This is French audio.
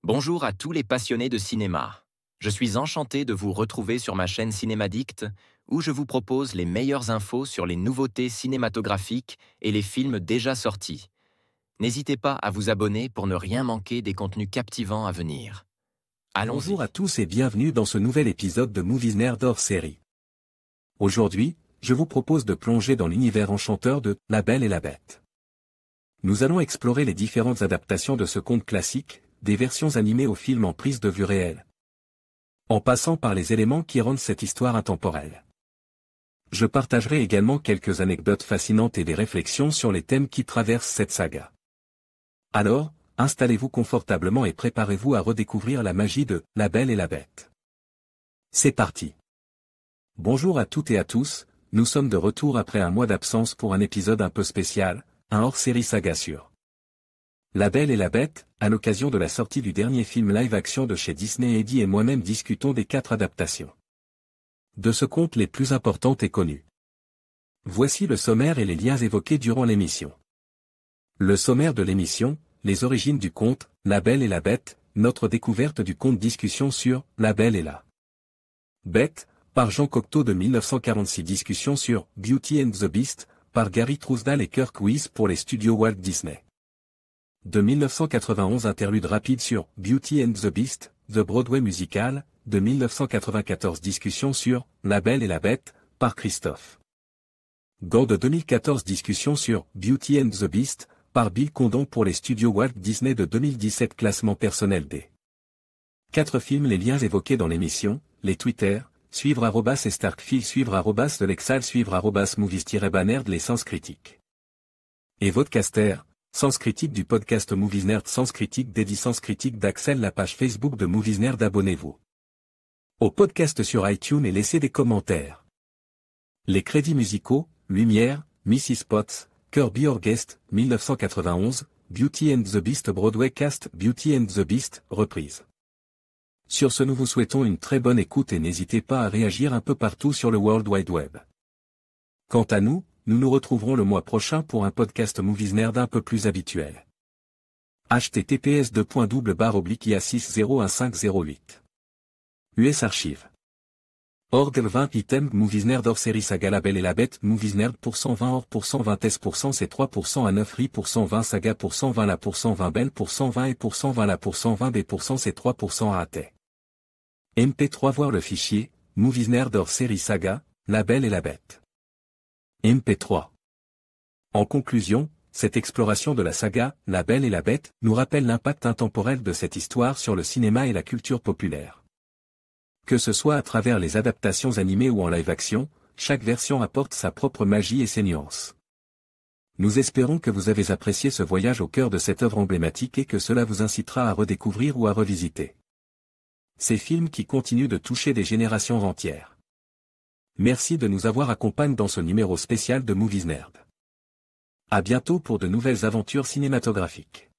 Bonjour à tous les passionnés de cinéma. Je suis enchanté de vous retrouver sur ma chaîne Cinémadicte, où je vous propose les meilleures infos sur les nouveautés cinématographiques et les films déjà sortis. N'hésitez pas à vous abonner pour ne rien manquer des contenus captivants à venir. Allons-y. Bonjour à tous et bienvenue dans ce nouvel épisode de Movies Nerd hors série. Aujourd'hui, je vous propose de plonger dans l'univers enchanteur de La Belle et la Bête. Nous allons explorer les différentes adaptations de ce conte classique, des versions animées aux films en prise de vue réelle, en passant par les éléments qui rendent cette histoire intemporelle. Je partagerai également quelques anecdotes fascinantes et des réflexions sur les thèmes qui traversent cette saga. Alors, installez-vous confortablement et préparez-vous à redécouvrir la magie de La Belle et la Bête. C'est parti. Bonjour à toutes et à tous, nous sommes de retour après un mois d'absence pour un épisode un peu spécial, un hors-série saga sur La Belle et la Bête, à l'occasion de la sortie du dernier film live-action de chez Disney. Eddie et moi-même discutons des 4 adaptations de ce conte les plus importantes et connues. Voici le sommaire et les liens évoqués durant l'émission. Le sommaire de l'émission, les origines du conte, La Belle et la Bête, notre découverte du conte, discussion sur La Belle et la Bête, par Jean Cocteau de 1946, discussion sur Beauty and the Beast, par Gary Trousdale et Kirk Wise pour les studios Walt Disney. De 1991, interlude rapide sur Beauty and the Beast, The Broadway Musical, de 1994, discussion sur La Belle et la Bête, par Christophe Gand. De 2014, discussion sur Beauty and the Beast, par Bill Condon pour les studios Walt Disney. De 2017, classement personnel des 4 films. Les liens évoqués dans l'émission, les Twitter, suivre @starkfield, suivre @de Lexal, suivre @movies-banerd, les Sens Critiques et Vodcaster, Sens Critique du podcast Movies Nerd, Sens Critique d'Eddie, Sens Critique d'Axel, la page Facebook de Movies Nerd. Abonnez-vous au podcast sur iTunes et laissez des commentaires. Les crédits musicaux, Lumière, Mrs. Potts, Kirby Your Guest, 1991, Beauty and the Beast Broadway Cast, Beauty and the Beast, reprise. Sur ce, nous vous souhaitons une très bonne écoute et n'hésitez pas à réagir un peu partout sur le World Wide Web. Quant à nous, nous nous retrouverons le mois prochain pour un podcast Movies Nerd un peu plus habituel. https://ia601508 US Archive. Org 20 item Movies Nerd hors série saga La Belle et la Bête, Movies Nerd pour 120 hors pour 120 S pour 100 C 3% à 9 RI pour 120 saga pour 120 la pour 120 Belle pour 120 et pour 120 la pour 120 B pour 100 C 3% à AT. MP3 voir le fichier, Movies Nerd hors série saga, La Belle et la Bête. MP3. En conclusion, cette exploration de la saga, La Belle et la Bête, nous rappelle l'impact intemporel de cette histoire sur le cinéma et la culture populaire. Que ce soit à travers les adaptations animées ou en live-action, chaque version apporte sa propre magie et ses nuances. Nous espérons que vous avez apprécié ce voyage au cœur de cette œuvre emblématique et que cela vous incitera à redécouvrir ou à revisiter ces films qui continuent de toucher des générations entières. Merci de nous avoir accompagnés dans ce numéro spécial de Movies Nerd. À bientôt pour de nouvelles aventures cinématographiques.